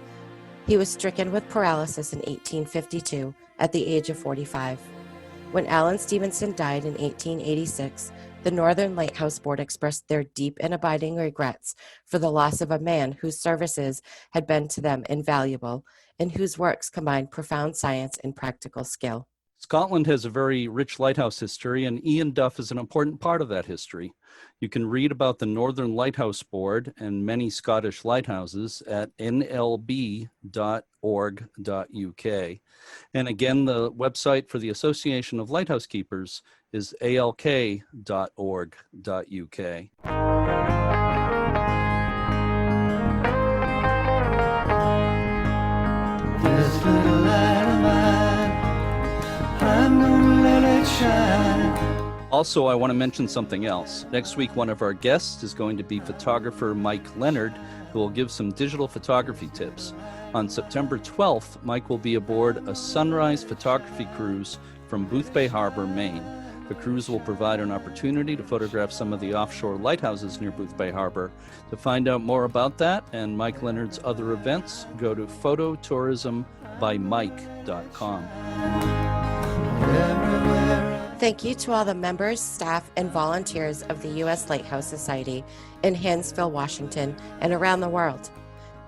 He was stricken with paralysis in 1852 at the age of 45. When Alan Stevenson died in 1886, the Northern Lighthouse Board expressed their deep and abiding regrets for the loss of a man whose services had been to them invaluable and whose works combined profound science and practical skill. Scotland has a very rich lighthouse history, and Ian Duff is an important part of that history. You can read about the Northern Lighthouse Board and many Scottish lighthouses at nlb.org.uk. And again, the website for the Association of Lighthouse Keepers is alk.org.uk. This little light of mine, I'm gonna let it shine. Also, I want to mention something else. Next week, one of our guests is going to be photographer Mike Leonard, who will give some digital photography tips. On September 12th, Mike will be aboard a sunrise photography cruise from Boothbay Harbor, Maine. The cruise will provide an opportunity to photograph some of the offshore lighthouses near Boothbay Harbor. To find out more about that and Mike Leonard's other events, go to phototourismbymike.com. Thank you to all the members, staff, and volunteers of the U.S. Lighthouse Society in Hansville, Washington, and around the world.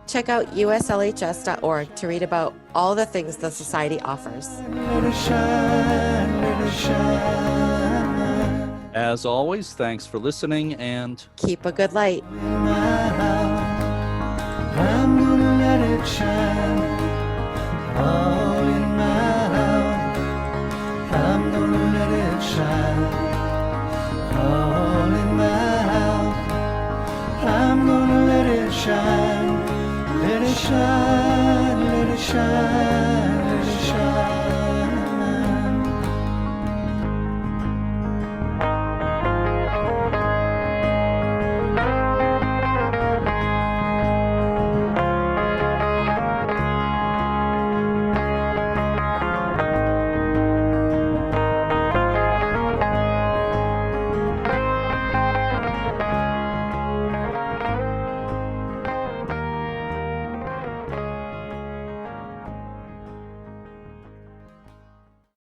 Check out uslhs.org to read about all the things the Society offers. As always, thanks for listening and keep a good light. I'm gonna let it shine all in my house. I'm gonna let it shine all in my house. I'm gonna let it shine, let it shine, let it shine.